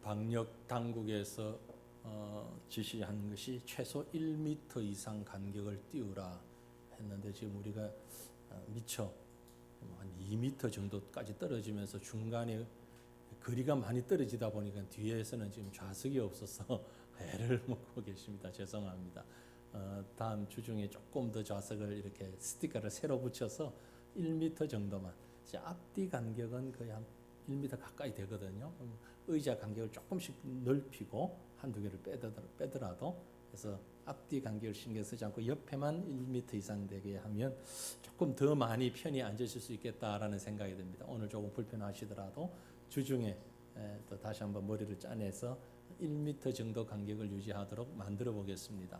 방역 당국에서 지시한 것이 최소 1m 이상 간격을 띄우라 했는데 지금 우리가 미처 한 2m 정도까지 떨어지면서 중간에 거리가 많이 떨어지다 보니까 뒤에서는 지금 좌석이 없어서 애를 먹고 계십니다. 죄송합니다. 다음 주 중에 조금 더 좌석을 이렇게 스티커를 새로 붙여서 1m 정도만. 앞뒤 간격은 거의 한 1m 가까이 되거든요. 의자 간격을 조금씩 넓히고 한두 개를 빼더라도 그래서 앞뒤 간격을 신경 쓰지 않고 옆에만 1m 이상 되게 하면 조금 더 많이 편히 앉으실 수 있겠다라는 생각이 듭니다. 오늘 조금 불편하시더라도 주중에 또 다시 한번 머리를 짜내서 1m 정도 간격을 유지하도록 만들어 보겠습니다.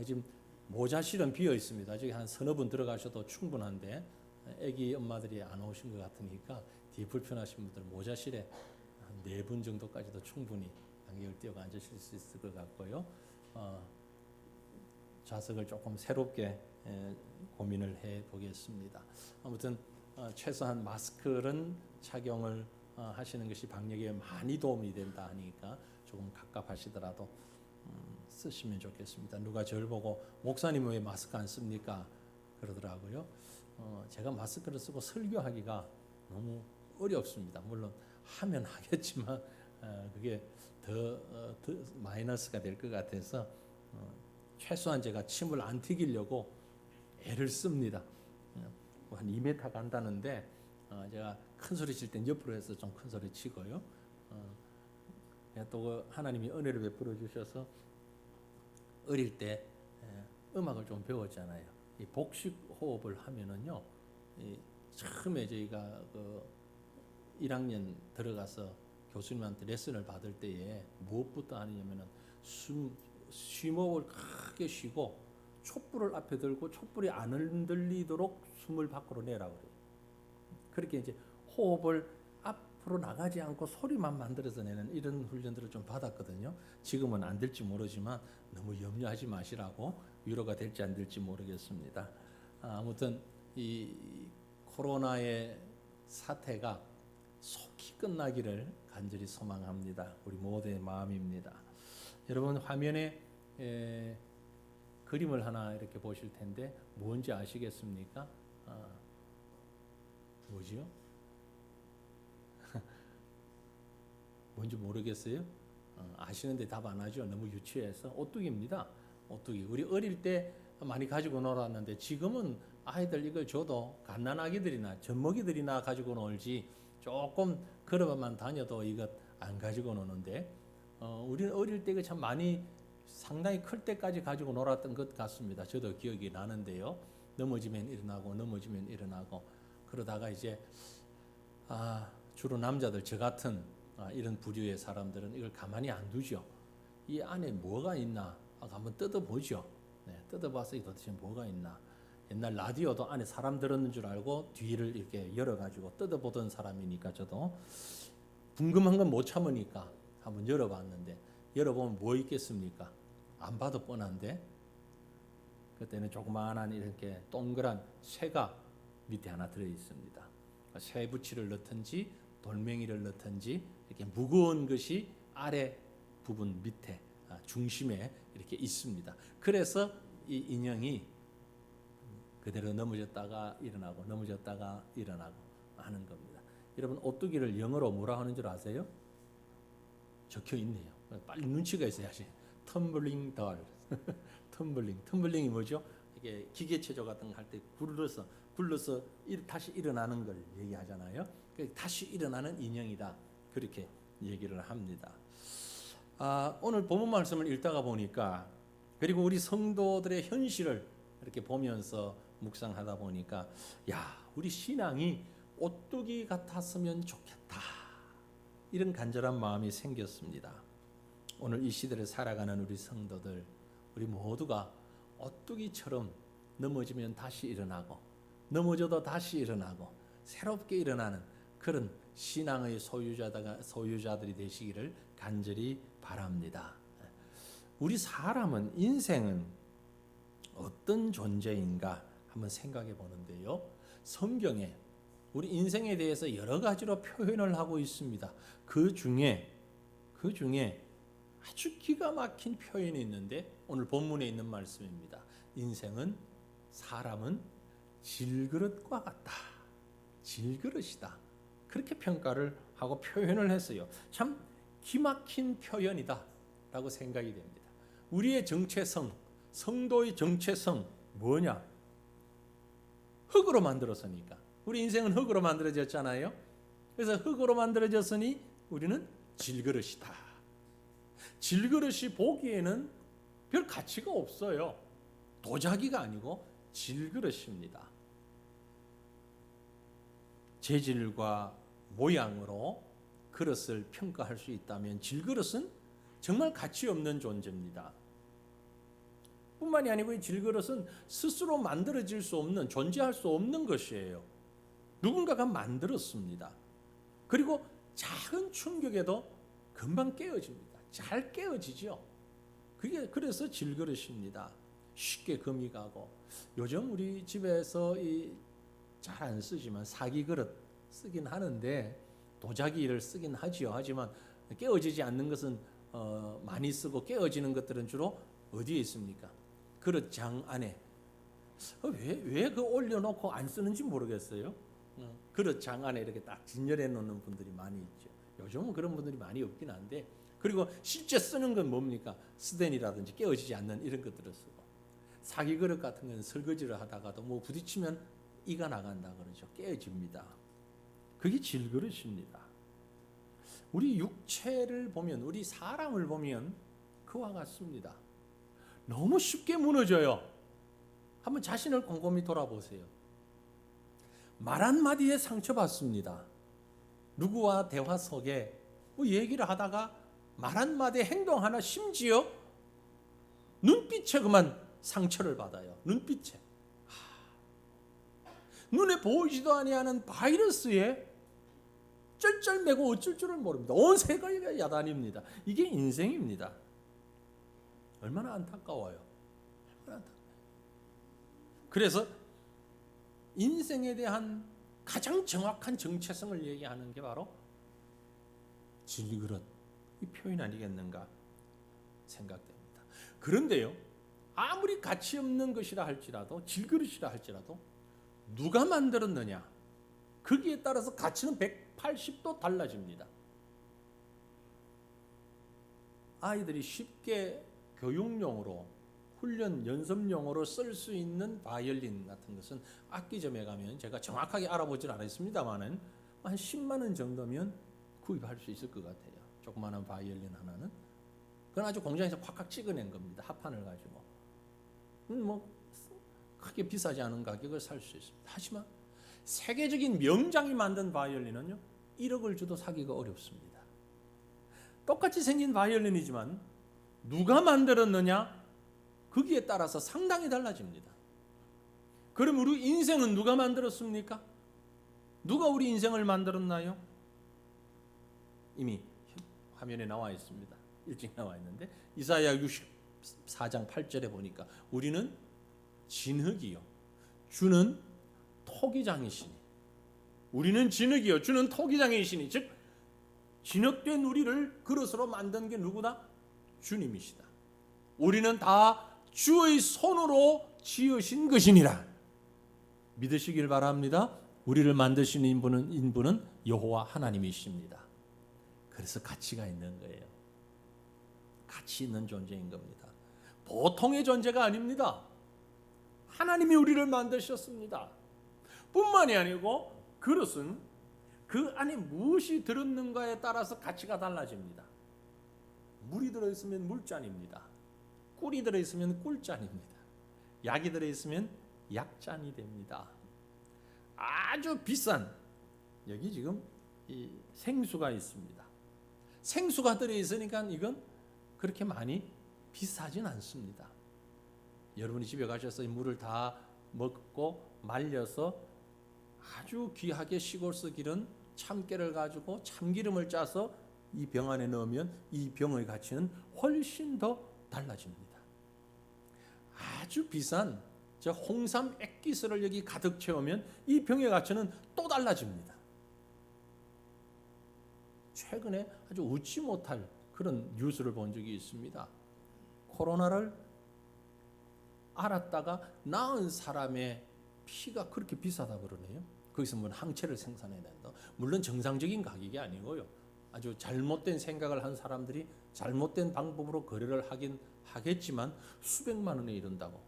지금 모자실은 비어 있습니다. 저기 한 서너 분 들어가셔도 충분한데 아기 엄마들이 안 오신 것 같으니까 뒤에 불편하신 분들 모자실에 한 4분 정도까지도 충분히 간격을 띄워 앉으실 수 있을 것 같고요. 좌석을 조금 새롭게 고민을 해 보겠습니다. 아무튼 최소한 마스크는 착용을 하시는 것이 방역에 많이 도움이 된다 하니까 조금 갑갑하시더라도 쓰시면 좋겠습니다. 누가 저를 보고 목사님 왜 마스크 안 씁니까? 그러더라고요. 제가 마스크를 쓰고 설교하기가 너무 어렵습니다. 물론 하면 하겠지만 그게 더 마이너스가 될 것 같아서 최소한 제가 침을 안 튀기려고 애를 씁니다. 한 2m 간다는데 제가 큰 소리 칠 땐 옆으로 해서 좀 큰 소리 치고요. 또 하나님이 은혜를 베풀어 주셔서 어릴 때 음악을 좀 배웠잖아요. 이 복식 호흡을 하면은요, 처음에 저희가 그 1학년 들어가서 교수님한테 레슨을 받을 때에 무엇부터 하느냐면은 쉼호흡을 크게 쉬고 촛불을 앞에 들고 촛불이 안 흔들리도록 숨을 밖으로 내라고 그래요. 그렇게 이제 호흡을 앞으로 나가지 않고 소리만 만들어서 내는 이런 훈련들을 좀 받았거든요. 지금은 안 될지 모르지만 너무 염려하지 마시라고 위로가 될지 안 될지 모르겠습니다. 아무튼 이 코로나의 사태가 속히 끝나기를 간절히 소망합니다. 우리 모두의 마음입니다. 여러분 화면에 그림을 하나 이렇게 보실 텐데 뭔지 아시겠습니까? 뭐지요? 뭔지 모르겠어요? 아시는데 답 안 하죠? 너무 유치해서. 오뚜기입니다. 오뚜기. 우리 어릴 때 많이 가지고 놀았는데 지금은 아이들 이걸 줘도 갓난아기들이나 젖먹이들이나 가지고 놀지 조금 걸어만 다녀도 이것 안 가지고 노는데 우리는 어릴 때 이거 참 많이 상당히 클 때까지 가지고 놀았던 것 같습니다. 저도 기억이 나는데요. 넘어지면 일어나고 넘어지면 일어나고 그러다가 이제 주로 남자들 저 같은 이런 부류의 사람들은 이걸 가만히 안 두죠. 이 안에 뭐가 있나 한번 뜯어보죠. 뜯어봐서 이 도대체 뭐가 있나. 옛날 라디오도 안에 사람 들었는 줄 알고 뒤를 이렇게 열어가지고 뜯어보던 사람이니까 저도 궁금한 건 못 참으니까 한번 열어봤는데 열어보면 뭐 있겠습니까? 안 봐도 뻔한데 그때는 조그마한 이렇게 동그란 쇠가 밑에 하나 들어있습니다. 쇠 부치를 넣든지 돌멩이를 넣든지 이렇게 무거운 것이 아래 부분 밑에 중심에 이렇게 있습니다. 그래서 이 인형이 그대로 넘어졌다가 일어나고 넘어졌다가 일어나고 하는 겁니다. 여러분 오뚜기를 영어로 뭐라 하는 줄 아세요? 적혀 있네요. 빨리 눈치가 있어야지. 텀블링 덜. 텀블링이 뭐죠? 이게 기계체조 같은 거 할 때 굴러서 다시 일어나는 걸 얘기하잖아요. 다시 일어나는 인형이다. 그렇게 얘기를 합니다. 오늘 본문 말씀을 읽다가 보니까 그리고 우리 성도들의 현실을 이렇게 보면서 묵상하다 보니까 우리 신앙이 오뚜기 같았으면 좋겠다. 이런 간절한 마음이 생겼습니다. 오늘 이 시대를 살아가는 우리 성도들, 우리 모두가 오뚜기처럼 넘어지면 다시 일어나고 넘어져도 다시 일어나고 새롭게 일어나는 그런 신앙의 소유자들이 되시기를 간절히 바랍니다. 우리 사람은 인생은 어떤 존재인가 한번 생각해 보는데요. 성경에 우리 인생에 대해서 여러 가지로 표현을 하고 있습니다. 그 중에 그 중에 아주 기가 막힌 표현이 있는데 오늘 본문에 있는 말씀입니다. 인생은 사람은 질그릇과 같다. 질그릇이다. 그렇게 평가를 하고 표현을 했어요. 참 기막힌 표현이다 라고 생각이 됩니다. 우리의 정체성, 성도의 정체성 뭐냐? 흙으로 만들었으니까. 우리 인생은 흙으로 만들어졌잖아요. 그래서 흙으로 만들어졌으니 우리는 질그릇이다. 질그릇이 보기에는 별 가치가 없어요. 도자기가 아니고 질그릇입니다. 재질과 모양으로 그릇을 평가할 수 있다면 질그릇은 정말 가치 없는 존재입니다. 뿐만이 아니고 이 질그릇은 스스로 만들어질 수 없는, 존재할 수 없는 것이에요. 누군가가 만들었습니다. 그리고 작은 충격에도 금방 깨어집니다. 잘 깨어지죠. 그게 그래서 질그릇입니다. 쉽게 금이 가고, 요즘 우리 집에서 잘 안 쓰지만 사기 그릇 쓰긴 하는데 도자기를 쓰긴 하지요. 하지만 깨어지지 않는 것은 많이 쓰고 깨어지는 것들은 주로 어디에 있습니까? 그릇장 안에. 왜 그 올려놓고 안 쓰는지 모르겠어요. 그릇장 안에 이렇게 딱 진열해 놓는 분들이 많이 있죠. 요즘은 그런 분들이 많이 없긴 한데, 그리고 실제 쓰는 건 뭡니까? 스텐이라든지 깨어지지 않는 이런 것들을 쓰고, 사기 그릇 같은 건 설거지를 하다가도 뭐 부딪히면 이가 나간다 그러죠. 깨어집니다. 그게 질그릇입니다. 우리 육체를 보면, 우리 사람을 보면 그와 같습니다. 너무 쉽게 무너져요. 한번 자신을 곰곰이 돌아보세요. 말 한마디에 상처받습니다. 누구와 대화 속에 뭐 얘기를 하다가 말 한마디에 행동 하나, 심지어 눈빛에 그만 상처를 받아요. 눈빛에. 눈에 보이지도 아니하는 바이러스에 쩔쩔매고 어쩔 줄을 모릅니다. 온 세계가 야단입니다. 이게 인생입니다. 얼마나 안타까워요. 얼마나 안타까워요. 그래서 인생에 대한 가장 정확한 정체성을 얘기하는 게 바로 질그릇, 이 표현 아니겠는가 생각됩니다. 그런데요, 아무리 가치 없는 것이라 할지라도, 질그릇이라 할지라도 누가 만들었느냐, 거기에 따라서 가치는 180도 달라집니다. 아이들이 쉽게 교육용으로, 훈련 연습용으로 쓸 수 있는 바이올린 같은 것은 악기점에 가면, 제가 정확하게 알아보질 않았습니다만 한 10만 원 정도면 구입할 수 있을 것 같아요. 조그마한 바이올린 하나는. 그건 아주 공장에서 콱콱 찍어낸 겁니다. 합판을 가지고. 뭐 크게 비싸지 않은 가격을 살 수 있습니다. 하지만 세계적인 명장이 만든 바이올린은요, 1억을 줘도 사기가 어렵습니다. 똑같이 생긴 바이올린이지만 누가 만들었느냐, 거기에 따라서 상당히 달라집니다. 그럼 우리 인생은 누가 만들었습니까? 누가 우리 인생을 만들었나요? 이미 화면에 나와 있습니다. 일찍 나와 있는데 이사야 64장 8절에 보니까 우리는 진흙이요, 주는 토기장이시니. 우리는 진흙이요, 주는 토기장이시니. 즉 진흙된 우리를 그릇으로 만든 게 누구다? 주님이시다. 우리는 다 주의 손으로 지으신 것이니라. 믿으시길 바랍니다. 우리를 만드신 인분은 여호와 하나님이십니다. 그래서 가치가 있는 거예요. 가치 있는 존재인 겁니다. 보통의 존재가 아닙니다. 하나님이 우리를 만드셨습니다. 뿐만이 아니고 그릇은 그 안에 무엇이 들었는가에 따라서 가치가 달라집니다. 물이 들어있으면 물잔입니다. 꿀이 들어있으면 꿀잔입니다. 약이 들어있으면 약잔이 됩니다. 아주 비싼, 여기 지금 이 생수가 있습니다. 생수가 들어있으니까 이건 그렇게 많이 비싸진 않습니다. 여러분이 집에 가셔서 이 물을 다 먹고 말려서 아주 귀하게 시골서 기른 참깨를 가지고 참기름을 짜서 이 병 안에 넣으면 이 병의 가치는 훨씬 더 달라집니다. 아주 비싼 저 홍삼 액기스를 여기 가득 채우면 이 병의 가치는 또 달라집니다. 최근에 아주 웃지 못할 그런 뉴스를 본 적이 있습니다. 코로나를 알았다가 나은 사람의 피가 그렇게 비싸다 그러네요. 거기서 뭐 항체를 생산해낸다. 물론 정상적인 가격이 아니고요. 아주 잘못된 생각을 한 사람들이 잘못된 방법으로 거래를 하긴 하겠지만 수백만 원에 이른다고.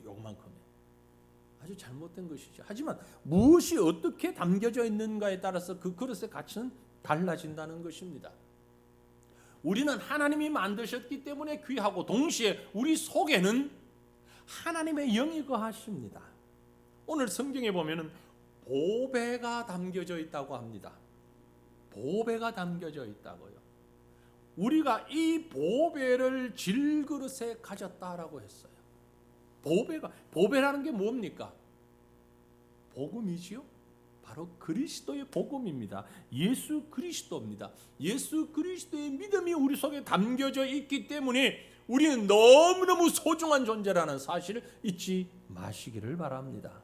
요만큼에. 아주 잘못된 것이죠. 하지만 무엇이 어떻게 담겨져 있는가에 따라서 그 그릇의 가치는 달라진다는 것입니다. 우리는 하나님이 만드셨기 때문에 귀하고 동시에 우리 속에는 하나님의 영이 거하십니다. 오늘 성경에 보면은 보배가 담겨져 있다고 합니다. 보배가 담겨져 있다고요. 우리가 이 보배를 질그릇에 가졌다라고 했어요. 보배라는 게 뭡니까? 복음이지요. 바로 그리스도의 복음입니다. 예수 그리스도입니다. 예수 그리스도의 믿음이 우리 속에 담겨져 있기 때문에 우리는 너무너무 소중한 존재라는 사실을 잊지 마시기를 바랍니다.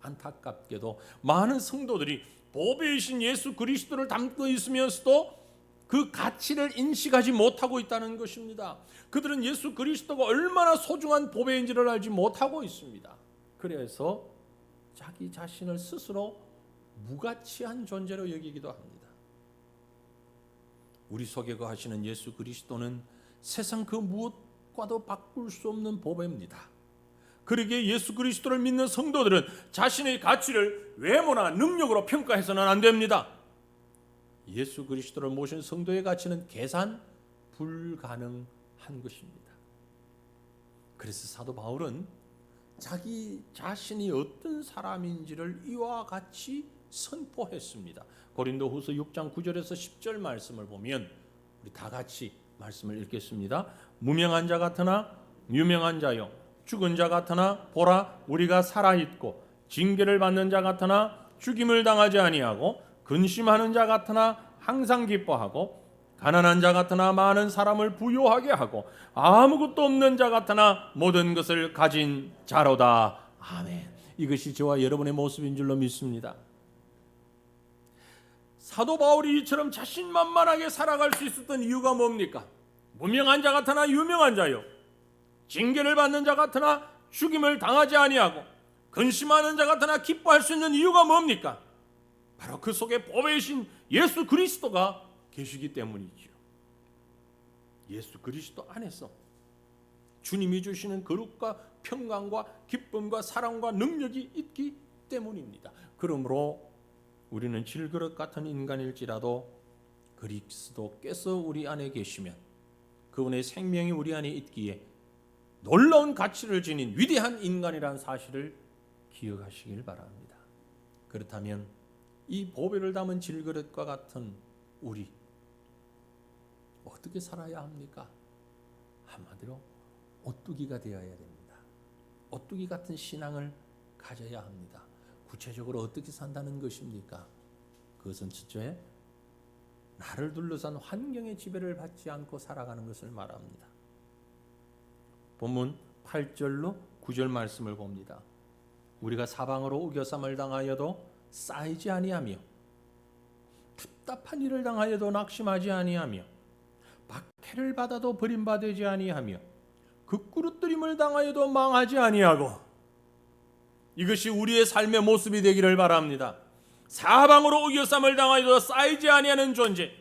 안타깝게도 많은 성도들이 보배이신 예수 그리스도를 담고 있으면서도 그 가치를 인식하지 못하고 있다는 것입니다. 그들은 예수 그리스도가 얼마나 소중한 보배인지를 알지 못하고 있습니다. 그래서 자기 자신을 스스로 무가치한 존재로 여기기도 합니다. 우리 속에 거하시는 예수 그리스도는 세상 그 무엇과도 바꿀 수 없는 보배입니다. 그러기에 예수 그리스도를 믿는 성도들은 자신의 가치를 외모나 능력으로 평가해서는 안 됩니다. 예수 그리스도를 모신 성도의 가치는 계산 불가능한 것입니다. 그래서 사도 바울은 자기 자신이 어떤 사람인지를 이와 같이 선포했습니다. 고린도후서 6장 9절에서 10절 말씀을 보면 우리 다 같이 말씀을 읽겠습니다. 무명한 자 같으나 유명한 자요, 죽은 자 같으나 보라 우리가 살아있고, 징계를 받는 자 같으나 죽임을 당하지 아니하고, 근심하는 자 같으나 항상 기뻐하고, 가난한 자 같으나 많은 사람을 부요하게 하고, 아무것도 없는 자 같으나 모든 것을 가진 자로다. 아멘. 이것이 저와 여러분의 모습인 줄로 믿습니다. 사도 바울이 이처럼 자신만만하게 살아갈 수 있었던 이유가 뭡니까? 무명한 자 같으나 유명한 자요, 징계를 받는 자 같으나 죽임을 당하지 아니하고, 근심하는 자 같으나 기뻐할 수 있는 이유가 뭡니까? 바로 그 속에 보배이신 예수 그리스도가 계시기 때문이지요. 예수 그리스도 안에서 주님이 주시는 거룩과 평강과 기쁨과 사랑과 능력이 있기 때문입니다. 그러므로 우리는 질그릇 같은 인간일지라도 그리스도께서 우리 안에 계시면, 그분의 생명이 우리 안에 있기에 놀라운 가치를 지닌 위대한 인간이라는 사실을 기억하시길 바랍니다. 그렇다면 이 보배를 담은 질그릇과 같은 우리 어떻게 살아야 합니까? 한마디로 오뚜기가 되어야 됩니다. 오뚜기 같은 신앙을 가져야 합니다. 구체적으로 어떻게 산다는 것입니까? 그것은 첫째, 나를 둘러싼 환경의 지배를 받지 않고 살아가는 것을 말합니다. 본문 8절로 9절 말씀을 봅니다. 우리가 사방으로 우겨쌈을 당하여도 쌓이지 아니하며, 답답한 일을 당하여도 낙심하지 아니하며, 박해를 받아도 버림받지 아니하며, 극구르뜨림을 당하여도 망하지 아니하고. 이것이 우리의 삶의 모습이 되기를 바랍니다. 사방으로 우겨쌈을 당하여도 쌓이지 아니하는 존재,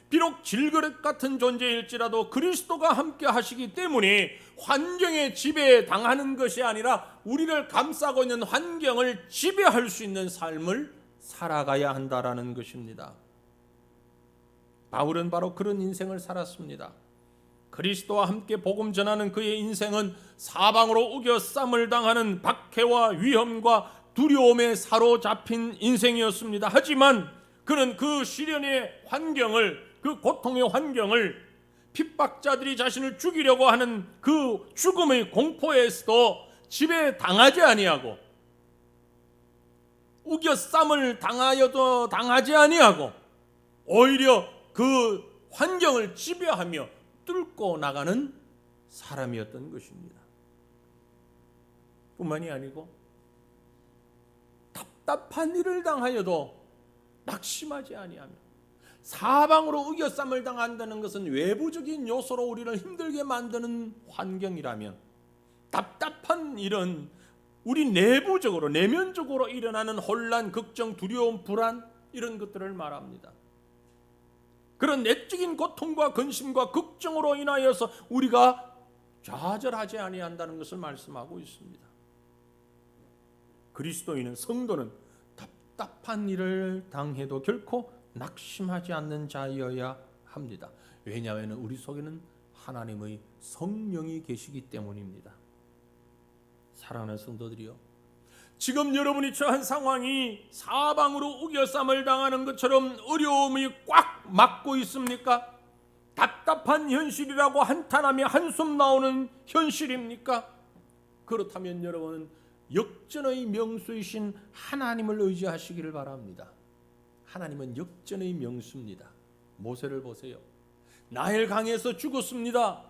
비록 질그릇 같은 존재일지라도 그리스도가 함께 하시기 때문에 환경에 지배당하는 것이 아니라 우리를 감싸고 있는 환경을 지배할 수 있는 삶을 살아가야 한다라는 것입니다. 바울은 바로 그런 인생을 살았습니다. 그리스도와 함께 복음 전하는 그의 인생은 사방으로 우겨쌈을 당하는 박해와 위험과 두려움에 사로잡힌 인생이었습니다. 하지만 그는 그 시련의 환경을, 그 고통의 환경을, 핍박자들이 자신을 죽이려고 하는 그 죽음의 공포에서도 지배당하지 아니하고, 우겨쌈을 당하여도 당하지 아니하고, 오히려 그 환경을 지배하며 뚫고 나가는 사람이었던 것입니다. 뿐만이 아니고 답답한 일을 당하여도 낙심하지 아니하며, 사방으로 의겨쌈을 당한다는 것은 외부적인 요소로 우리를 힘들게 만드는 환경이라면, 답답한 이런 우리 내부적으로 내면적으로 일어나는 혼란, 걱정, 두려움, 불안, 이런 것들을 말합니다. 그런 내적인 고통과 근심과 걱정으로 인하여서 우리가 좌절하지 아니한다는 것을 말씀하고 있습니다. 그리스도인은, 성도는 답답한 일을 당해도 결코 낙심하지 않는 자여야 합니다. 왜냐하면 우리 속에는 하나님의 성령이 계시기 때문입니다. 사랑하는 성도들이요, 지금 여러분이 처한 상황이 사방으로 우겨쌈을 당하는 것처럼 어려움이 꽉 막고 있습니까? 답답한 현실이라고 한탄하며 한숨 나오는 현실입니까? 그렇다면 여러분은 역전의 명수이신 하나님을 의지하시기를 바랍니다. 하나님은 역전의 명수입니다. 모세를 보세요. 나일 강에서 죽었습니다.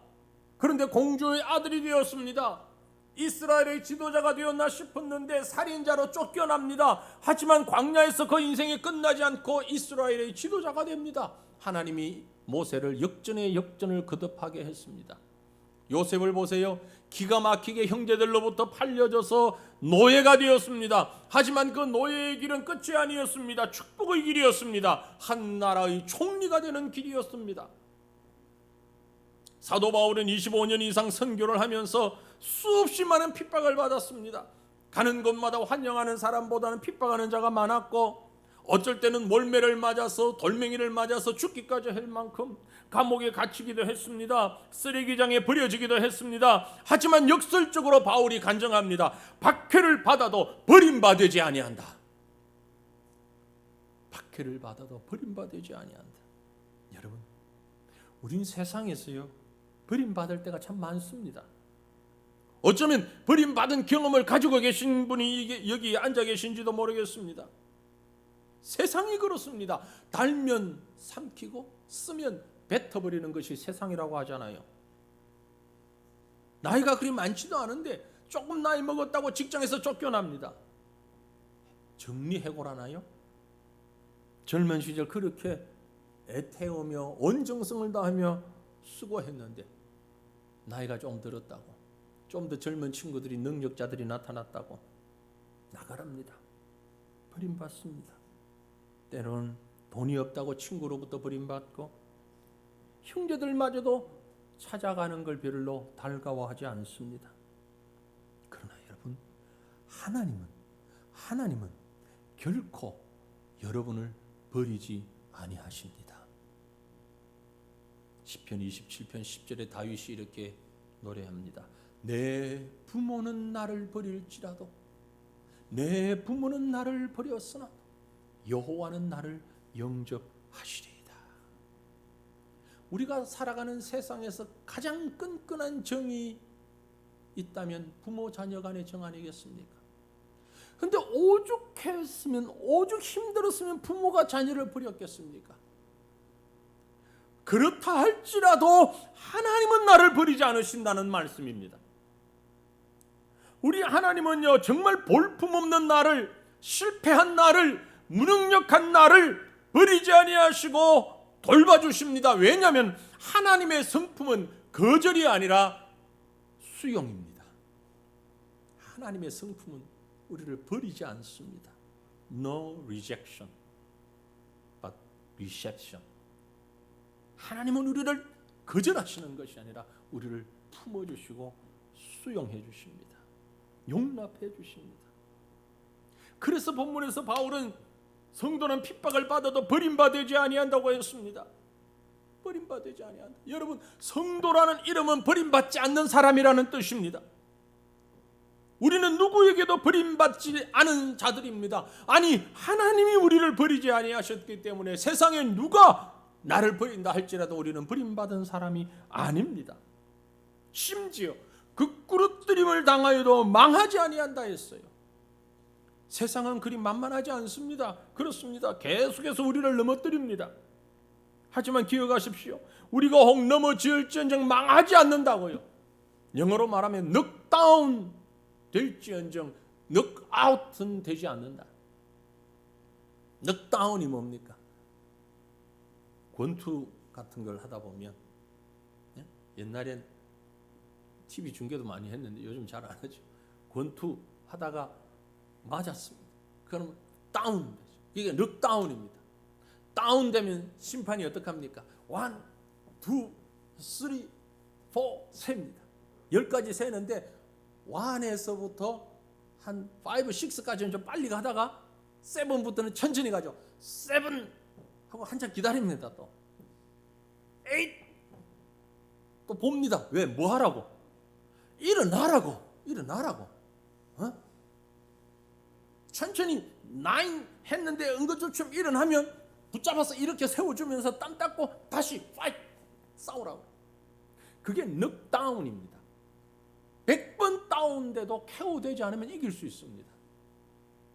그런데 공주의 아들이 되었습니다. 이스라엘의 지도자가 되었나 싶었는데 살인자로 쫓겨납니다. 하지만 광야에서 그 인생이 끝나지 않고 이스라엘의 지도자가 됩니다. 하나님이 모세를 역전의 역전을 거듭하게 했습니다. 요셉을 보세요. 기가 막히게 형제들로부터 팔려져서 노예가 되었습니다. 하지만 그 노예의 길은 끝이 아니었습니다. 축복의 길이었습니다. 한 나라의 총리가 되는 길이었습니다. 사도 바울은 25년 이상 선교를 하면서 수없이 많은 핍박을 받았습니다. 가는 곳마다 환영하는 사람보다는 핍박하는 자가 많았고, 어쩔 때는 몰매를 맞아서, 돌멩이를 맞아서 죽기까지 할 만큼 감옥에 갇히기도 했습니다. 쓰레기장에 버려지기도 했습니다. 하지만 역설적으로 바울이 간증합니다. 박해를 받아도 버림받지 아니한다. 박해를 받아도 버림받지 아니한다. 여러분, 우린 세상에서요, 버림받을 때가 참 많습니다. 어쩌면 버림받은 경험을 가지고 계신 분이 여기 앉아 계신지도 모르겠습니다. 세상이 그렇습니다. 달면 삼키고 쓰면 뱉어버리는 것이 세상이라고 하잖아요. 나이가 그리 많지도 않은데 조금 나이 먹었다고 직장에서 쫓겨납니다. 정리해고라나요? 젊은 시절 그렇게 애태우며 온 정성을 다하며 수고했는데 나이가 좀 들었다고, 좀 더 젊은 친구들이, 능력자들이 나타났다고 나가랍니다. 버림받습니다. 때로는 돈이 없다고 친구로부터 버림받고, 형제들마저도 찾아가는 걸 별로 달가워하지 않습니다. 그러나 여러분, 하나님은 결코 여러분을 버리지 아니하십니다. 시편 27편 10절에 다윗이 이렇게 노래합니다. 내 부모는 나를 버릴지라도, 내 부모는 나를 버렸으나 여호와는 나를 영접하시리이다. 우리가 살아가는 세상에서 가장 끈끈한 정이 있다면 부모 자녀 간의 정 아니겠습니까? 그런데 오죽했으면, 오죽 힘들었으면 부모가 자녀를 버렸겠습니까? 그렇다 할지라도 하나님은 나를 버리지 않으신다는 말씀입니다. 우리 하나님은요, 정말 볼품없는 나를, 실패한 나를, 무능력한 나를 버리지 아니하시고 돌봐주십니다. 왜냐하면 하나님의 성품은 거절이 아니라 수용입니다. 하나님의 성품은 우리를 버리지 않습니다. No rejection, but reception. 하나님은 우리를 거절하시는 것이 아니라 우리를 품어주시고 수용해 주십니다. 용납해 주십니다. 그래서 본문에서 바울은 성도는 핍박을 받아도 버림받지 아니한다고 했습니다. 버림받지 아니한다. 여러분, 성도라는 이름은 버림받지 않는 사람이라는 뜻입니다. 우리는 누구에게도 버림받지 않은 자들입니다. 아니, 하나님이 우리를 버리지 아니하셨기 때문에 세상에 누가 나를 버린다 할지라도 우리는 버림받은 사람이 아닙니다. 심지어 극구르뜨림을 당하여도 망하지 아니한다 했어요. 세상은 그리 만만하지 않습니다. 그렇습니다. 계속해서 우리를 넘어뜨립니다. 하지만 기억하십시오. 우리가 혹 넘어질지언정 망하지 않는다고요. 영어로 말하면 knockdown 될지언정 knockout은 되지 않는다. knockdown이 뭡니까? 권투 같은 걸 하다 보면, 예? 옛날엔 TV 중계도 많이 했는데 요즘 잘 안 하죠. 권투 하다가 맞았습니다. 그러면 다운, 이게 넉다운입니다. 다운되면 심판이 어떻게 합니까? 1, 2, 3, 4 셉니다. 10까지 세는데 1에서부터 한 5, 6까지는 좀 빨리 가다가 7부터는 천천히 가죠. 7 하고 한참 기다립니다. 또 8 또 봅니다. 왜? 뭐 하라고? 일어나라고. 어? 천천히 9 했는데 응급조치면 일어나면 붙잡아서 이렇게 세워주면서 땀 닦고 다시 파이트 싸우라고. 그게 넉다운입니다. 100번 다운돼도 KO되지 않으면 이길 수 있습니다.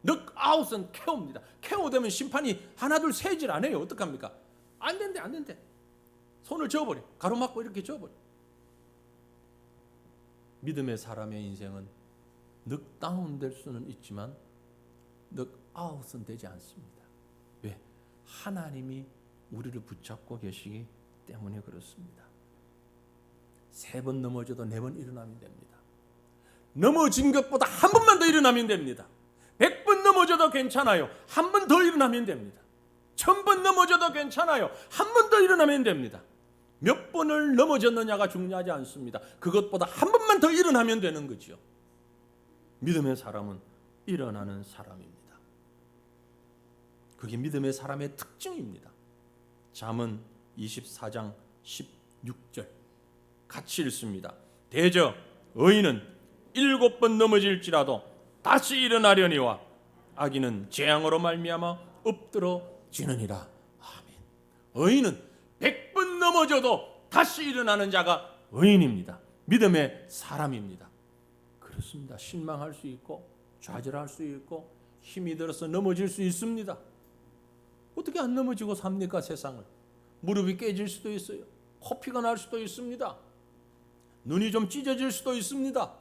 넉아웃은 KO입니다. KO되면 심판이 하나 둘 세질 안 해요. 어떡합니까? 안 된대. 손을 저어버려. 가로막고 이렇게 저어버려. 믿음의 사람의 인생은 넉다운될 수는 있지만 넉아웃은 되지 않습니다. 왜? 하나님이 우리를 붙잡고 계시기 때문에 그렇습니다. 3번 넘어져도 4번 일어나면 됩니다. 넘어진 것보다 한 번만 더 일어나면 됩니다. 100번 넘어져도 괜찮아요. 한 번 더 일어나면 됩니다. 1000번 넘어져도 괜찮아요. 한 번 더 일어나면 됩니다. 몇 번을 넘어졌느냐가 중요하지 않습니다. 그것보다 한 번만 더 일어나면 되는 거죠. 믿음의 사람은 일어나는 사람입니다. 그게 믿음의 사람의 특징입니다. 잠언 24장 16절 같이 읽습니다. 대저 의인은 7번 넘어질지라도 다시 일어나려니와 악인은 재앙으로 말미암아 엎드러지느니라. 아멘. 의인은 100번 넘어져도 다시 일어나는 자가 의인입니다. 믿음의 사람입니다. 그렇습니다. 실망할 수 있고 좌절할 수 있고 힘이 들어서 넘어질 수 있습니다. 어떻게 안 넘어지고 삽니까? 세상을. 무릎이 깨질 수도 있어요. 코피가 날 수도 있습니다. 눈이 좀 찢어질 수도 있습니다.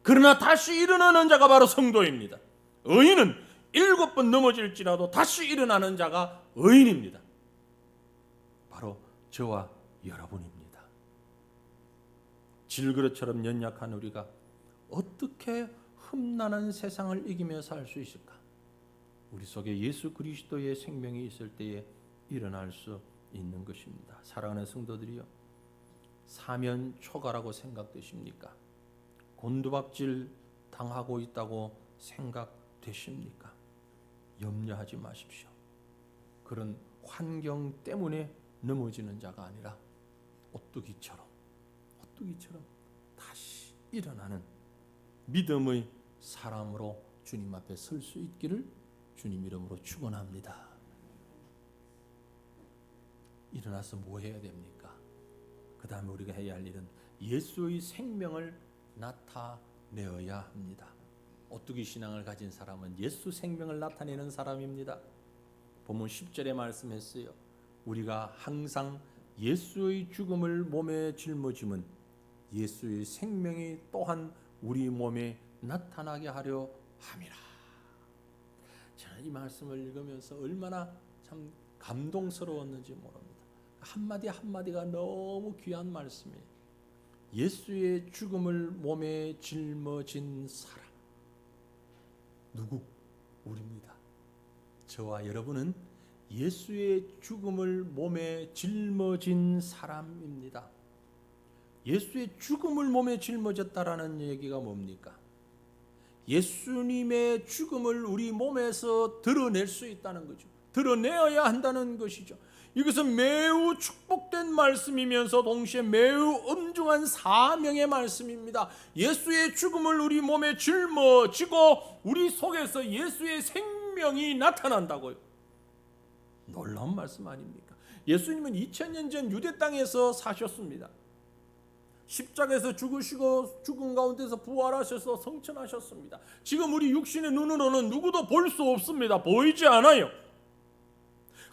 그러나 다시 일어나는 자가 바로 성도입니다. 의인은 7번 넘어질지라도 다시 일어나는 자가 의인입니다. 바로 저와 여러분입니다. 질그릇처럼 연약한 우리가 어떻게 흠나는 세상을 이기며 살 수 있을까? 우리 속에 예수 그리스도의 생명이 있을 때에 일어날 수 있는 것입니다. 사랑하는 성도들이요, 사면 초가라고 생각되십니까? 곤두박질 당하고 있다고 생각되십니까? 염려하지 마십시오. 그런 환경 때문에 넘어지는 자가 아니라 오뚜기처럼 다시 일어나는 믿음의 사람으로 주님 앞에 설 수 있기를 주님 이름으로 축원합니다. 일어나서 뭐 해야 됩니까? 그 다음에 우리가 해야 할 일은 예수의 생명을 나타내어야 합니다. 오뚜기 신앙을 가진 사람은 예수 생명을 나타내는 사람입니다. 본문 10절에 말씀했어요. 우리가 항상 예수의 죽음을 몸에 짊어짐은 예수의 생명이 또한 우리 몸에 나타나게 하려 함이라. 저는 이 말씀을 읽으면서 얼마나 참 감동스러웠는지 모릅니다. 한마디 한마디가 너무 귀한 말씀이에요. 예수의 죽음을 몸에 짊어진 사람. 누구? 우리입니다. 저와 여러분은 예수의 죽음을 몸에 짊어진 사람입니다. 예수의 죽음을 몸에 짊어졌다라는 얘기가 뭡니까? 예수님의 죽음을 우리 몸에서 드러낼 수 있다는 거죠. 드러내어야 한다는 것이죠. 이것은 매우 축복된 말씀이면서 동시에 매우 엄중한 사명의 말씀입니다. 예수의 죽음을 우리 몸에 짊어지고 우리 속에서 예수의 생명이 나타난다고요. 놀라운 말씀 아닙니까? 예수님은 2000년 전 유대 땅에서 사셨습니다. 십자가에서 죽으시고 죽은 가운데서 부활하셔서 성천하셨습니다. 지금 우리 육신의 눈으로는 누구도 볼 수 없습니다. 보이지 않아요.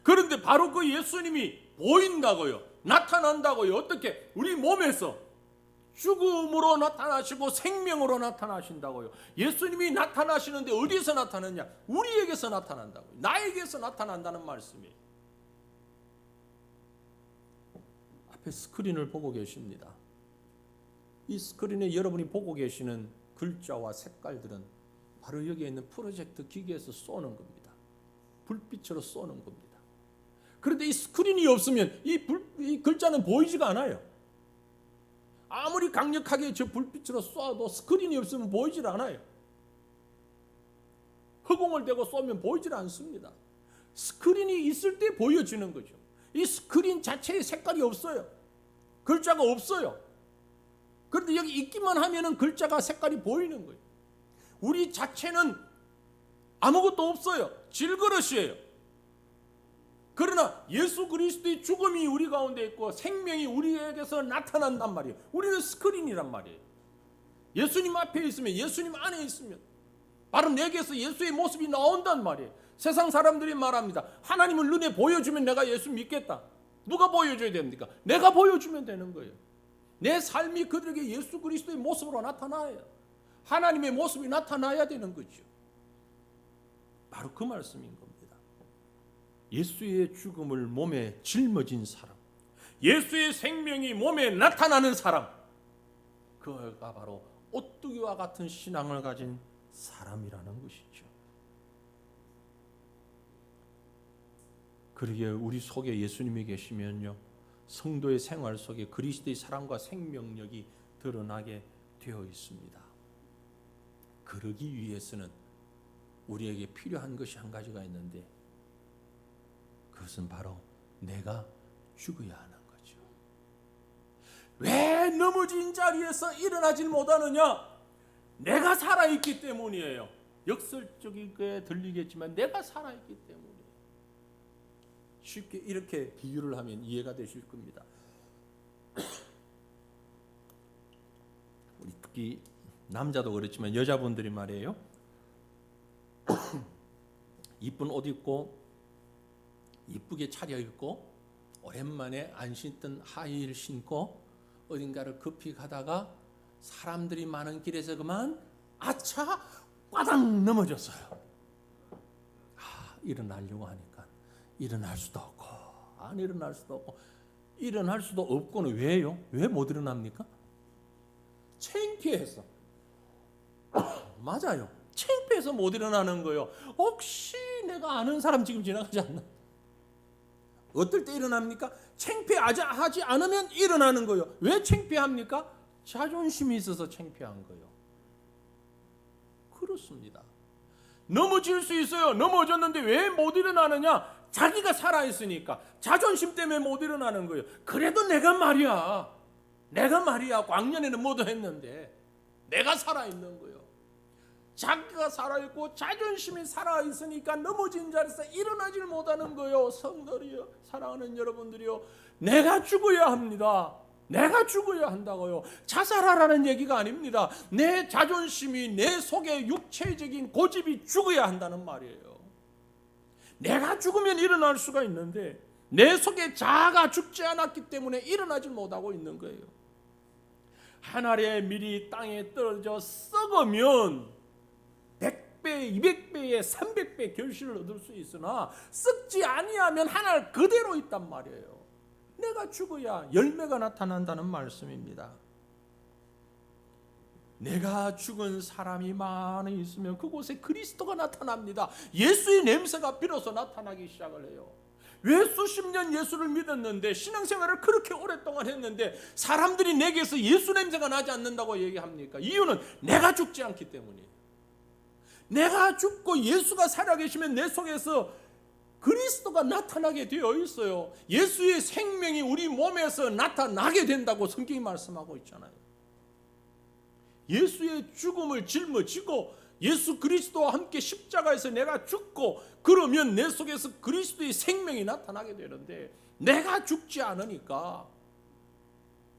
그런데 바로 그 예수님이 보인다고요. 나타난다고요. 어떻게? 우리 몸에서 죽음으로 나타나시고 생명으로 나타나신다고요. 예수님이 나타나시는데 어디서 나타나냐? 우리에게서 나타난다고요. 나에게서 나타난다는 말씀이에요. 앞에 스크린을 보고 계십니다. 이 스크린에 여러분이 보고 계시는 글자와 색깔들은 바로 여기에 있는 프로젝트 기계에서 쏘는 겁니다. 불빛으로 쏘는 겁니다. 그런데 이 스크린이 없으면 이 글자는 보이지가 않아요. 아무리 강력하게 저 불빛으로 쏴도 스크린이 없으면 보이질 않아요. 허공을 대고 쏘면 보이질 않습니다. 스크린이 있을 때 보여지는 거죠. 이 스크린 자체에 색깔이 없어요. 글자가 없어요. 그런데 여기 있기만 하면은 글자가 색깔이 보이는 거예요. 우리 자체는 아무것도 없어요. 질그릇이에요. 그러나 예수 그리스도의 죽음이 우리 가운데 있고 생명이 우리에게서 나타난단 말이에요. 우리는 스크린이란 말이에요. 예수님 앞에 있으면, 예수님 안에 있으면 바로 내게서 예수의 모습이 나온단 말이에요. 세상 사람들이 말합니다. 하나님을 눈에 보여주면 내가 예수 믿겠다. 누가 보여줘야 됩니까? 내가 보여주면 되는 거예요. 내 삶이 그들에게 예수 그리스도의 모습으로 나타나야, 하나님의 모습이 나타나야 되는 거죠. 바로 그 말씀인 겁니다. 예수의 죽음을 몸에 짊어진 사람, 예수의 생명이 몸에 나타나는 사람, 그가 바로 오뚜기와 같은 신앙을 가진 사람이라는 것이죠. 그러기에 우리 속에 예수님이 계시면요, 성도의 생활 속에 그리스도의 사랑과 생명력이 드러나게 되어 있습니다. 그러기 위해서는 우리에게 필요한 것이 한 가지가 있는데, 그것은 바로 내가 죽어야 하는 거죠. 왜 넘어진 자리에서 일어나질 못하느냐? 내가 살아있기 때문이에요. 역설적이게 들리겠지만 내가 살아있기 때문이에요. 쉽게 이렇게 비유를 하면 이해가 되실 겁니다. 우리 특히 남자도 그렇지만 여자분들이 말이에요. 이쁜 옷 입고 이쁘게 차려입고 오랜만에 안 신던 하이힐 신고 어딘가를 급히 가다가 사람들이 많은 길에서 그만 아차 꽈당 넘어졌어요. 일어나려고 하니까 일어날 수도 없고 안 일어날 수도 없고, 일어날 수도 없고는 왜요? 왜 못 일어납니까? 창피해서. 맞아요. 창피해서 못 일어나는 거예요. 혹시 내가 아는 사람 지금 지나가지 않나? 어떨 때 일어납니까? 창피하지 않으면 일어나는 거예요. 왜 창피합니까? 자존심이 있어서 창피한 거예요. 그렇습니다. 넘어질 수 있어요. 넘어졌는데 왜 못 일어나느냐? 자기가 살아있으니까. 자존심 때문에 못 일어나는 거예요. 그래도 내가 말이야 광년에는 뭐도 했는데 내가 살아있는 거예요. 자기가 살아있고 자존심이 살아있으니까 넘어진 자리에서 일어나질 못하는 거예요. 성도들이요, 사랑하는 여러분들이요, 내가 죽어야 합니다. 내가 죽어야 한다고요. 자살하라는 얘기가 아닙니다. 내 자존심이, 내 속에 육체적인 고집이 죽어야 한다는 말이에요. 내가 죽으면 일어날 수가 있는데 내 속에 자아가 죽지 않았기 때문에 일어나지 못하고 있는 거예요. 한 알의 밀이 땅에 떨어져 썩으면 100배, 200배의 300배 결실을 얻을 수 있으나 썩지 아니하면 한 알 그대로 있단 말이에요. 내가 죽어야 열매가 나타난다는 말씀입니다. 내가 죽은 사람이 많이 있으면 그곳에 그리스도가 나타납니다. 예수의 냄새가 비로소 나타나기 시작을 해요. 왜 수십 년 예수를 믿었는데, 신앙생활을 그렇게 오랫동안 했는데 사람들이 내게서 예수 냄새가 나지 않는다고 얘기합니까? 이유는 내가 죽지 않기 때문이에요. 내가 죽고 예수가 살아계시면 내 속에서 그리스도가 나타나게 되어 있어요. 예수의 생명이 우리 몸에서 나타나게 된다고 성경이 말씀하고 있잖아요. 예수의 죽음을 짊어지고 예수 그리스도와 함께 십자가에서 내가 죽고 그러면 내 속에서 그리스도의 생명이 나타나게 되는데, 내가 죽지 않으니까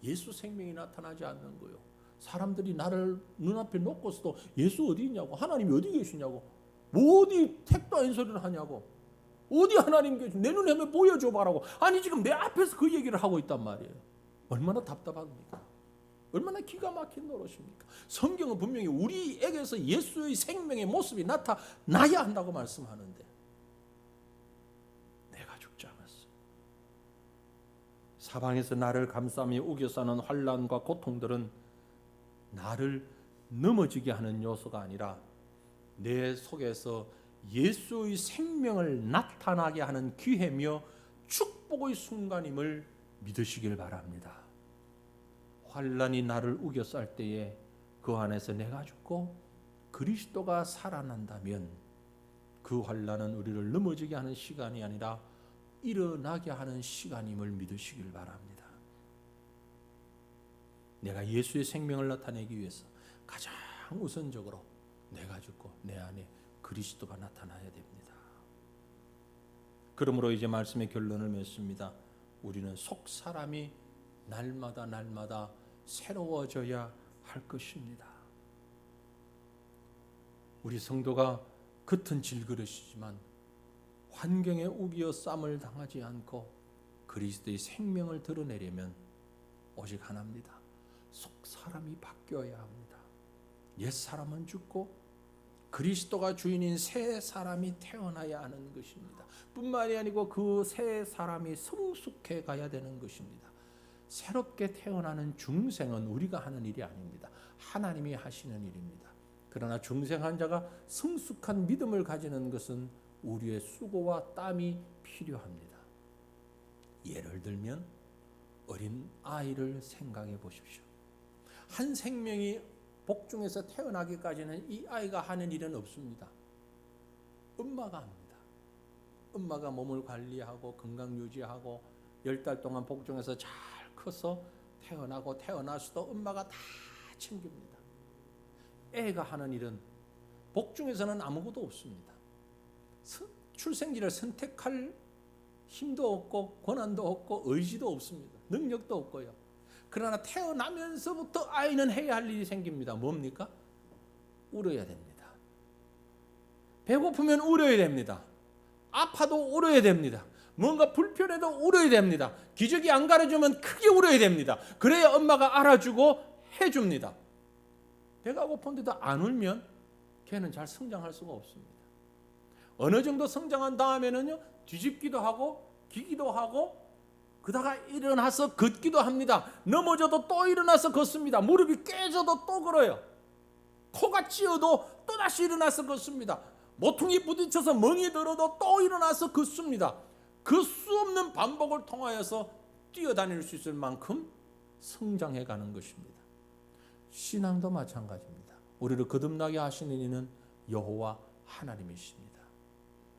예수 생명이 나타나지 않는 거예요. 사람들이 나를 눈앞에 놓고서도 예수 어디 있냐고, 하나님이 어디 계시냐고, 뭐 어디 택도 아닌 소리를 하냐고, 어디 하나님 계시, 내 눈에 한번 보여줘 봐라고. 아니 지금 내 앞에서 그 얘기를 하고 있단 말이에요. 얼마나 답답합니까? 얼마나 기가 막힌 노릇입니까? 성경은 분명히 우리에게서 예수의 생명의 모습이 나타나야 한다고 말씀하는데 내가 죽지 않았어. 사방에서 나를 감싸며 우겨싸는 환난과 고통들은 나를 넘어지게 하는 요소가 아니라 내 속에서 예수의 생명을 나타나게 하는 기회며 축복의 순간임을 믿으시길 바랍니다. 환난이 나를 우겨쌀 때에 그 안에서 내가 죽고 그리스도가 살아난다면 그 환난은 우리를 넘어지게 하는 시간이 아니라 일어나게 하는 시간임을 믿으시길 바랍니다. 내가 예수의 생명을 나타내기 위해서 가장 우선적으로 내가 죽고 내 안에 그리스도가 나타나야 됩니다. 그러므로 이제 말씀의 결론을 맺습니다. 우리는 속 사람이 날마다 새로워져야 할 것입니다. 우리 성도가 겉은 질그릇이지만 환경에 우기어 쌈을 당하지 않고 그리스도의 생명을 드러내려면 오직 하나입니다. 속 사람이 바뀌어야 합니다. 옛 사람은 죽고 그리스도가 주인인 새 사람이 태어나야 하는 것입니다. 뿐만이 아니고 그 새 사람이 성숙해 가야 되는 것입니다. 새롭게 태어나는 중생은 우리가 하는 일이 아닙니다. 하나님이 하시는 일입니다. 그러나 중생한 자가 성숙한 믿음을 가지는 것은 우리의 수고와 땀이 필요합니다. 예를 들면 어린 아이를 생각해 보십시오. 한 생명이 복중에서 태어나기까지는 이 아이가 하는 일은 없습니다. 엄마가 합니다. 엄마가 몸을 관리하고 건강 유지하고 10달 동안 복중에서 잘 커서 태어나고 태어나서도 엄마가 다 챙깁니다. 애가 하는 일은 복중에서는 아무것도 없습니다. 출생지를 선택할 힘도 없고 권한도 없고 의지도 없습니다. 능력도 없고요. 그러나 태어나면서부터 아이는 해야 할 일이 생깁니다. 뭡니까? 울어야 됩니다. 배고프면 울어야 됩니다. 아파도 울어야 됩니다. 뭔가 불편해도 울어야 됩니다. 기저귀 안 갈아주면 크게 울어야 됩니다. 그래야 엄마가 알아주고 해줍니다. 배가 고픈데도 안 울면 걔는 잘 성장할 수가 없습니다. 어느 정도 성장한 다음에는요, 뒤집기도 하고 기기도 하고 그다가 일어나서 걷기도 합니다. 넘어져도 또 일어나서 걷습니다. 무릎이 깨져도 또 걸어요. 코가 찧어도 또다시 일어나서 걷습니다. 모퉁이 부딪혀서 멍이 들어도 또 일어나서 걷습니다. 그 수 없는 반복을 통하여서 뛰어다닐 수 있을 만큼 성장해가는 것입니다. 신앙도 마찬가지입니다. 우리를 거듭나게 하시는 이는 여호와 하나님이십니다.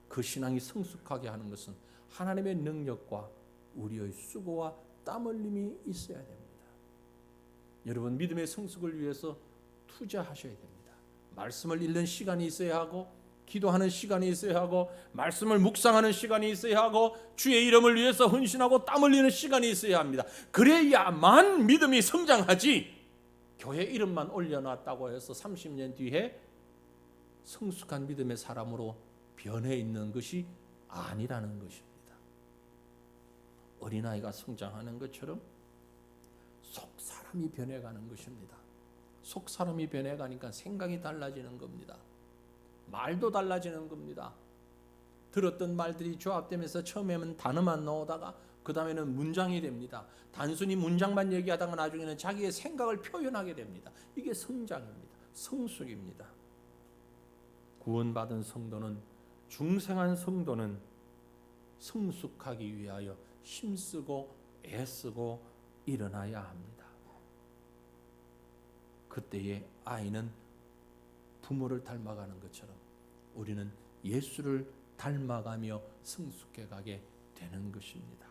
그 신앙이 성숙하게 하는 것은 하나님의 능력과 우리의 수고와 땀 흘림이 있어야 됩니다. 여러분, 믿음의 성숙을 위해서 투자하셔야 됩니다. 말씀을 읽는 시간이 있어야 하고, 기도하는 시간이 있어야 하고, 말씀을 묵상하는 시간이 있어야 하고, 주의 이름을 위해서 헌신하고 땀 흘리는 시간이 있어야 합니다. 그래야만 믿음이 성장하지, 교회 이름만 올려놨다고 해서 30년 뒤에 성숙한 믿음의 사람으로 변해 있는 것이 아니라는 것입니다. 어린아이가 성장하는 것처럼 속 사람이 변해가는 것입니다. 속 사람이 변해가니까 생각이 달라지는 겁니다. 말도 달라지는 겁니다. 들었던 말들이 조합되면서 처음에는 단어만 나오다가 그 다음에는 문장이 됩니다. 단순히 문장만 얘기하다가 나중에는 자기의 생각을 표현하게 됩니다. 이게 성장입니다. 성숙입니다. 구원받은 성도는, 중생한 성도는 성숙하기 위하여 힘쓰고 애쓰고 일어나야 합니다. 그때의 아이는 부모를 닮아가는 것처럼 우리는 예수를 닮아가며 성숙해가게 되는 것입니다.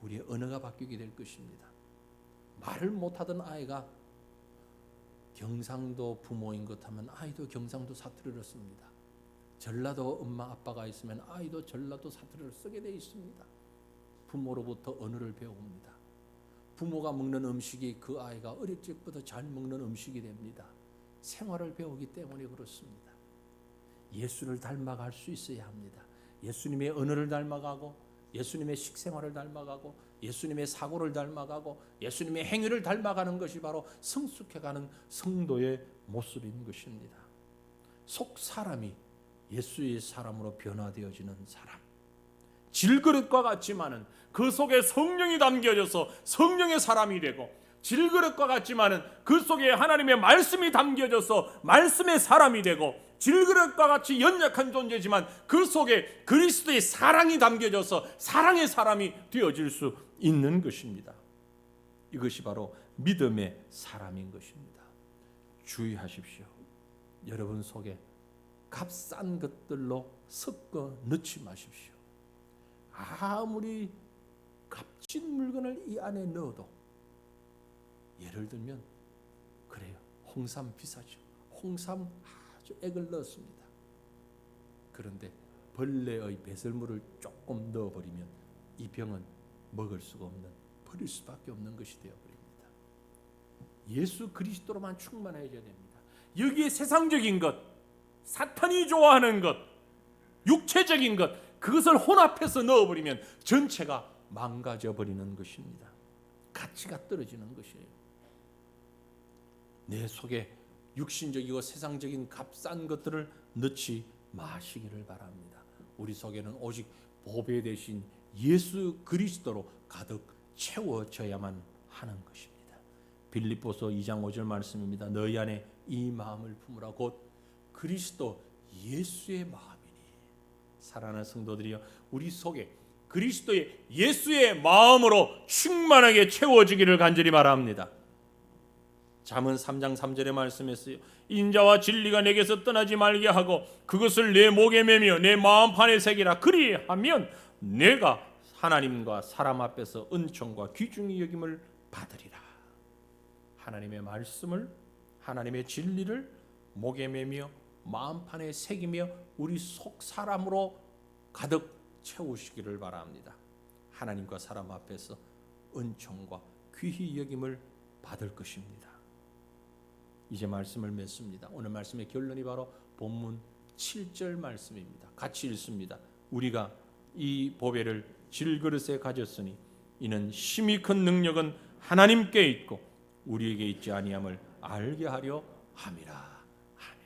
우리의 언어가 바뀌게 될 것입니다. 말을 못하던 아이가 경상도 부모인 것 하면 아이도 경상도 사투리를 씁니다. 전라도 엄마 아빠가 있으면 아이도 전라도 사투리를 쓰게 되어 있습니다. 부모로부터 언어를 배웁니다. 부모가 먹는 음식이 그 아이가 어릴 적부터 잘 먹는 음식이 됩니다. 생활을 배우기 때문에 그렇습니다. 예수를 닮아갈 수 있어야 합니다. 예수님의 언어를 닮아가고, 예수님의 식생활을 닮아가고, 예수님의 사고를 닮아가고, 예수님의 행위를 닮아가는 것이 바로 성숙해가는 성도의 모습인 것입니다. 속 사람이 예수의 사람으로 변화되어지는 사람, 질그릇과 같지만은 그 속에 성령이 담겨져서 성령의 사람이 되고, 질그릇과 같지만은 그 속에 하나님의 말씀이 담겨져서 말씀의 사람이 되고, 질그릇과 같이 연약한 존재지만 그 속에 그리스도의 사랑이 담겨져서 사랑의 사람이 되어질 수 있는 것입니다. 이것이 바로 믿음의 사람인 것입니다. 주의하십시오. 여러분 속에 값싼 것들로 섞어 넣지 마십시오. 아무리 값진 물건을 이 안에 넣어도, 예를 들면 그래요, 홍삼 비싸죠. 홍삼 아주 액을 넣었습니다. 그런데 벌레의 배설물을 조금 넣어버리면 이 병은 먹을 수가 없는, 버릴 수밖에 없는 것이 되어버립니다. 예수 그리스도로만 충만해져야 됩니다. 여기에 세상적인 것, 사탄이 좋아하는 것, 육체적인 것, 그것을 혼합해서 넣어버리면 전체가 망가져버리는 것입니다. 가치가 떨어지는 것이에요. 내 속에 육신적이고 세상적인 값싼 것들을 넣지 마시기를 바랍니다. 우리 속에는 오직 보배 되신 예수 그리스도로 가득 채워져야만 하는 것입니다. 빌립보서 2장 5절 말씀입니다. 너희 안에 이 마음을 품으라. 곧 그리스도 예수의 마음이니. 사랑하는 성도들이여, 우리 속에 그리스도의 예수의 마음으로 충만하게 채워지기를 간절히 바랍니다. 잠언 3장 3절의 말씀했어요. 인자와 진리가 내게서 떠나지 말게 하고 그것을 내 목에 매며 내 마음판에 새기라. 그리하면 내가 하나님과 사람 앞에서 은총과 귀중히 여김을 받으리라. 하나님의 말씀을, 하나님의 진리를 목에 매며 마음판에 새기며 우리 속 사람으로 가득 채우시기를 바랍니다. 하나님과 사람 앞에서 은총과 귀히 여김을 받을 것입니다. 이제 말씀을 맺습니다. 오늘 말씀의 결론이 바로 본문 7절 말씀입니다. 같이 읽습니다. 우리가 이 보배를 질그릇에 가졌으니 이는 힘이 큰 능력은 하나님께 있고 우리에게 있지 아니함을 알게 하려 함이라. 아멘.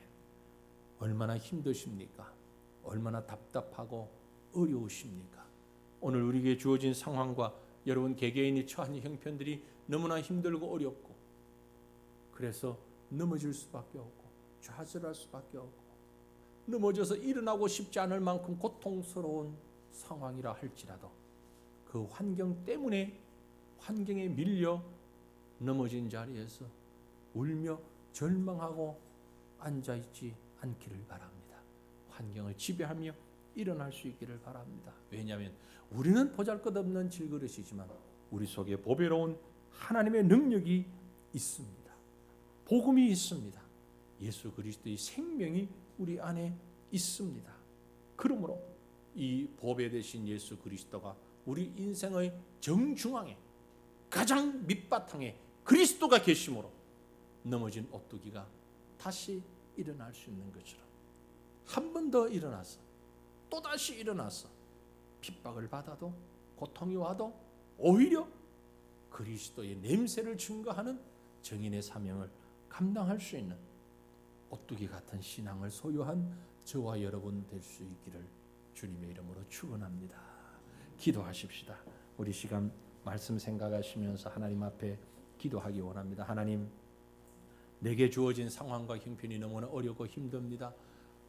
얼마나 힘드십니까? 얼마나 답답하고 어려우십니까? 오늘 우리에게 주어진 상황과 여러분 개개인이 처한 형편들이 너무나 힘들고 어렵고, 그래서 넘어질 수밖에 없고 좌절할 수밖에 없고 넘어져서 일어나고 싶지 않을 만큼 고통스러운 상황이라 할지라도 그 환경 때문에 환경에 밀려 넘어진 자리에서 울며 절망하고 앉아있지 않기를 바랍니다. 환경을 지배하며 일어날 수 있기를 바랍니다. 왜냐하면 우리는 보잘것없는 질그릇이지만 우리 속에 보배로운 하나님의 능력이 있습니다. 복음이 있습니다. 예수 그리스도의 생명이 우리 안에 있습니다. 그러므로 이 보배 되신 예수 그리스도가 우리 인생의 정중앙에 가장 밑바탕에 그리스도가 계심으로 넘어진 오뚜기가 다시 일어날 수 있는 것처럼 한 번 더 일어나서 또다시 일어나서 핍박을 받아도 고통이 와도 오히려 그리스도의 냄새를 증거하는 정인의 사명을 감당할 수 있는 오뚜기 같은 신앙을 소유한 저와 여러분 될 수 있기를 주님의 이름으로 축원합니다. 기도하십시다. 우리 시간 말씀 생각하시면서 하나님 앞에 기도하기 원합니다. 하나님, 내게 주어진 상황과 형편이 너무나 어렵고 힘듭니다.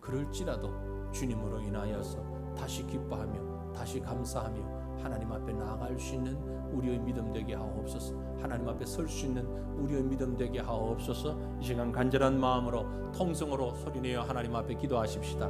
그럴지라도 주님으로 인하여서 다시 기뻐하며 다시 감사하며 하나님 앞에 나아갈 수 있는 우리의 믿음 되게 하옵소서. 하나님 앞에 설 수 있는 우리의 믿음 되게 하옵소서. 이 시간 간절한 마음으로 통성으로 소리내어 하나님 앞에 기도하십시다.